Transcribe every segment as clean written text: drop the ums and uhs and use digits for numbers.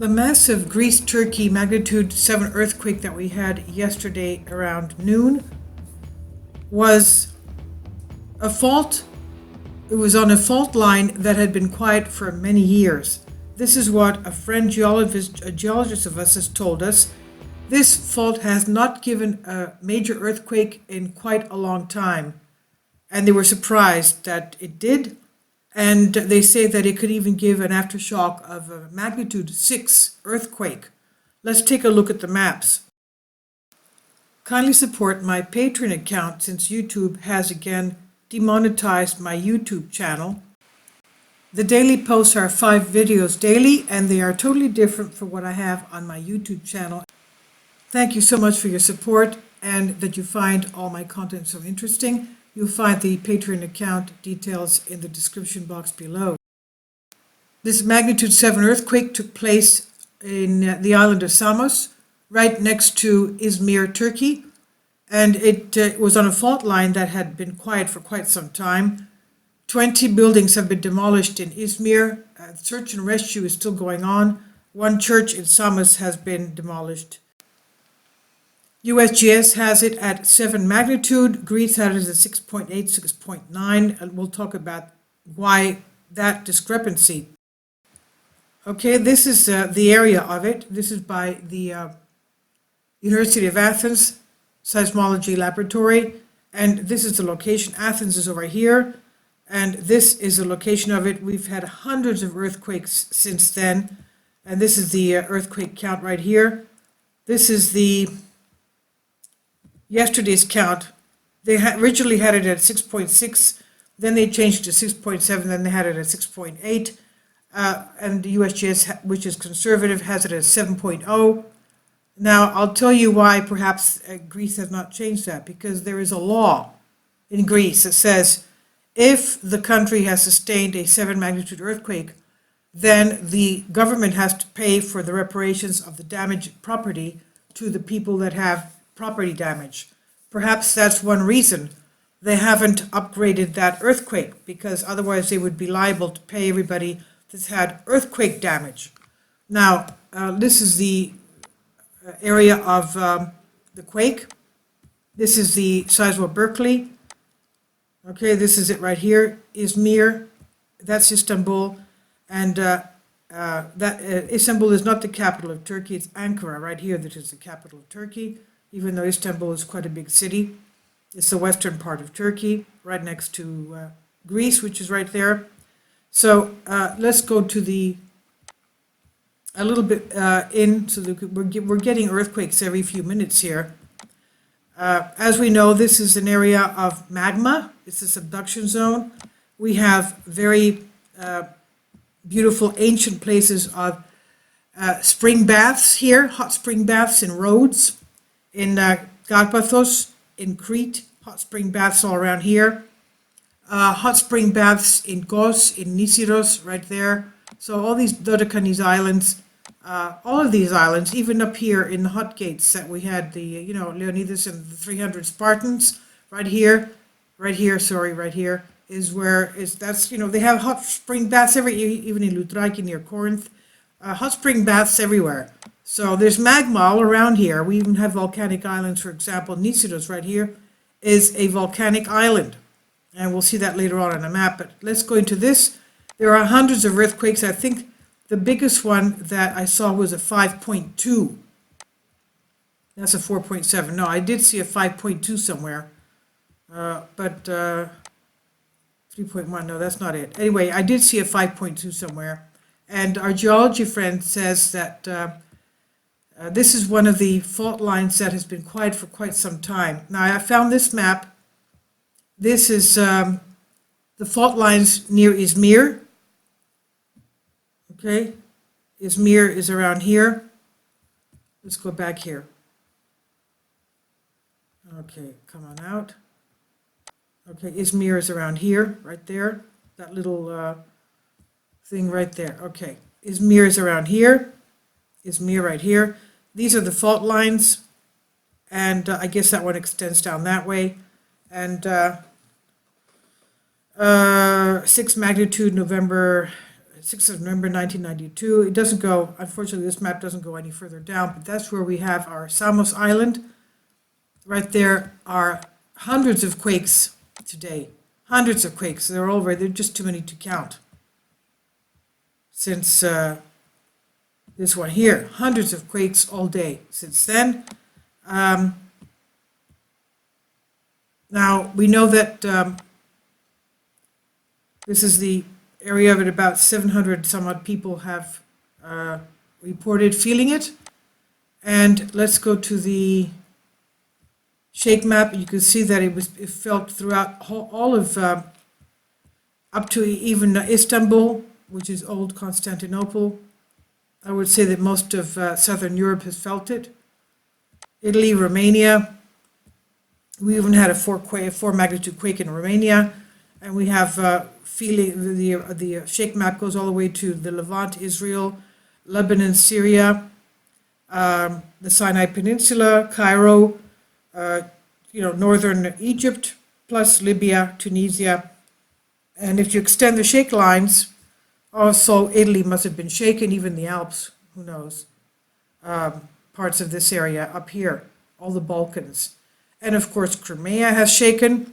The massive Greece, Turkey magnitude 7 earthquake that we had yesterday around noon was a fault. It was on a fault line that had been quiet for many years. This is what a friend geologist of us has told us. This fault has not given a major earthquake in quite a long time. And they were surprised that it did. And they say that it could even give an aftershock of a magnitude 6 earthquake. Let's take a look at the maps. Kindly support my Patreon account since YouTube has again demonetized my YouTube channel. The daily posts are 5 videos daily, and they are totally different from what I have on my YouTube channel. Thank you so much for your support and that you find all my content so interesting. You'll find the Patreon account details in the description box below. This magnitude 7 earthquake took place in the island of Samos, right next to Izmir, Turkey. And it was on a fault line that had been quiet for quite some time. 20 buildings have been demolished in Izmir. Search and rescue is still going on. One church in Samos has been demolished. USGS has it at 7 magnitude. Greece has it at 6.8, 6.9, and we'll talk about why that discrepancy. Okay, this is the area of it. This is by the University of Athens Seismology Laboratory, and this is the location. Athens is over here, and this is the location of it. We've had hundreds of earthquakes since then, and this is the earthquake count right here. This is the yesterday's count. They originally had it at 6.6, then they changed it to 6.7, then they had it at 6.8, and the USGS, which is conservative, has it at 7.0. Now, I'll tell you why perhaps Greece has not changed that, because there is a law in Greece that says if the country has sustained a 7 magnitude earthquake, then the government has to pay for the reparations of the damaged property to the people that have property damage. Perhaps that's one reason they haven't upgraded that earthquake, because otherwise they would be liable to pay everybody that's had earthquake damage. Now, this is the area of the quake. This is the seismo Berkeley. Okay, this is it right here. Izmir, that's Istanbul, and Istanbul is not the capital of Turkey. It's Ankara right here that is the capital of Turkey, even though Istanbul is quite a big city. It's the western part of Turkey, right next to Greece, which is right there. So let's go to a little bit in, so that we're getting earthquakes every few minutes here. As we know, this is an area of magma. It's a subduction zone. We have very beautiful ancient places of spring baths here, hot spring baths in Rhodes, in Karpathos, in Crete, hot spring baths all around here. Hot spring baths in Kos, in Nisiros, right there. So all these Dodecanese islands, all of these islands, even up here in the hot gates that we had the, Leonidas and the 300 Spartans, right here is where that's, they have hot spring baths even in Loutraiki near Corinth, hot spring baths everywhere. So there's magma all around here. We even have volcanic islands, for example, Nisiros right here is a volcanic island. And we'll see that later on a map, but let's go into this. There are hundreds of earthquakes. I think the biggest one that I saw was a 5.2. That's a 4.7. No, I did see a 5.2 somewhere, but 3.1, no, that's not it. Anyway, I did see a 5.2 somewhere, and our geology friend says that this is one of the fault lines that has been quiet for quite some time. Now, I found this map. This is the fault lines near Izmir. Okay, Izmir is around here. Let's go back here. Okay, come on out. Okay, Izmir is around here, right there. That little thing right there. Okay, Izmir is around here. Izmir right here. These are the fault lines, and I guess that one extends down that way. And 6 magnitude, November 6th of November 1992. It doesn't go, unfortunately, this map doesn't go any further down, but that's where we have our Samos Island. Right there are hundreds of quakes today. Hundreds of quakes. They're just too many to count. Since this one here, hundreds of quakes all day since then. Now, we know that this is the area of it, about 700 some odd people have reported feeling it. And let's go to the shake map. You can see that it felt throughout all of, up to even Istanbul, which is old Constantinople. I would say that most of Southern Europe has felt it. Italy, Romania. We even had a 4 magnitude quake in Romania. And we have feeling, the shake map goes all the way to the Levant, Israel, Lebanon, Syria, the Sinai Peninsula, Cairo, northern Egypt, plus Libya, Tunisia. And if you extend the shake lines, also Italy must have been shaken, even the Alps, who knows, parts of this area up here, all the Balkans. And of course, Crimea has shaken.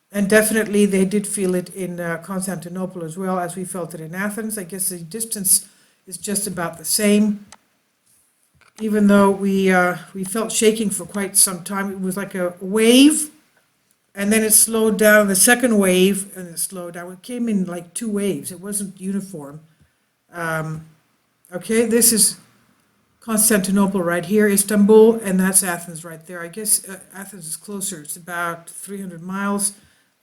And definitely they did feel it in Constantinople as well, as we felt it in Athens. I guess the distance is just about the same. Even though we felt shaking for quite some time, it was like a wave, and then it slowed down, the second wave, and it slowed down. It came in like 2 waves. It wasn't uniform. Okay, this is Constantinople right here, Istanbul, and that's Athens right there. I guess Athens is closer. It's about 300 miles.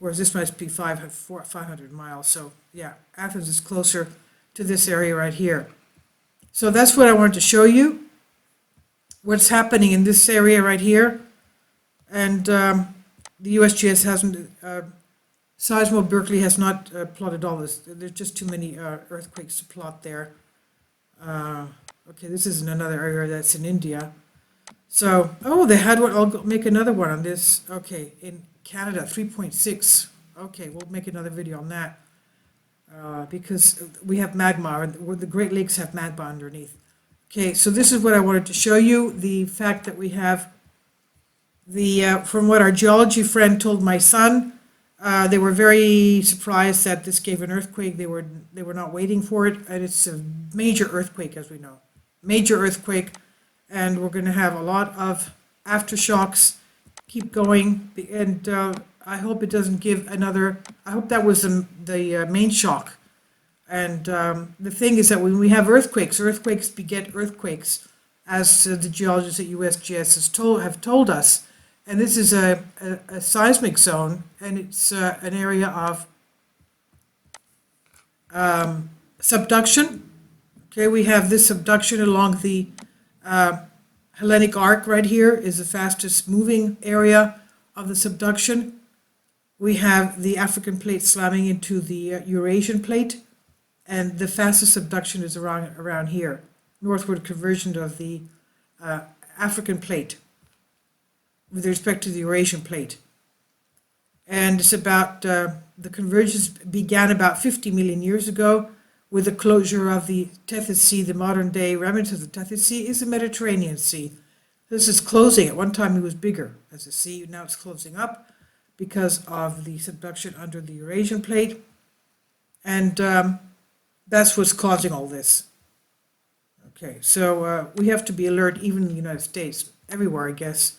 Whereas this must be 500 miles. So yeah, Athens is closer to this area right here. So that's what I wanted to show you. What's happening in this area right here. And the USGS hasn't, Seismo Berkeley has not plotted all this. There's just too many earthquakes to plot there. Okay, this is in another area that's in India. So, they had one. I'll make another one on this. Okay, in Canada, 3.6. Okay, we'll make another video on that because we have magma, the Great Lakes have magma underneath. Okay, so this is what I wanted to show you, the fact that we have from what our geology friend told my son, they were very surprised that this gave an earthquake. They were not waiting for it, and it's a major earthquake, as we know. Major earthquake, and we're going to have a lot of aftershocks. Keep going, and I hope it doesn't give another. I hope that was the main shock. And the thing is that when we have earthquakes beget earthquakes, as the geologists at USGS have told us. And this is a seismic zone, and it's an area of subduction. Okay, we have this subduction along the Hellenic Arc right here is the fastest moving area of the subduction. We have the African plate slamming into the Eurasian plate, and the fastest subduction is around here, northward conversion of the African plate with respect to the Eurasian plate. And it's about, the convergence began about 50 million years ago with the closure of the Tethys Sea. The modern day remnant of the Tethys Sea is the Mediterranean Sea. This is closing. At one time it was bigger as a sea, now it's closing up because of the subduction under the Eurasian plate. And that's what's causing all this. Okay, so we have to be alert, even in the United States, everywhere, I guess.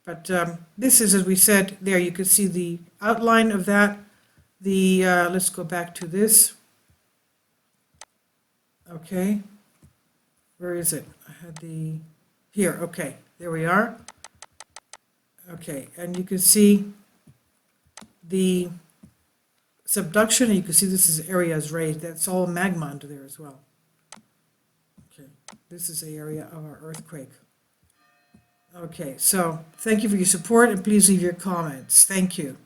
But this is, as we said, there you can see the outline of that. The let's go back to this. Okay, where is it? I had the, here, okay, there we are. Okay, and you can see the subduction, and you can see this is area is raised. That's all magma under there as well. Okay, this is the area of our earthquake. Okay, so thank you for your support, and please leave your comments. Thank you.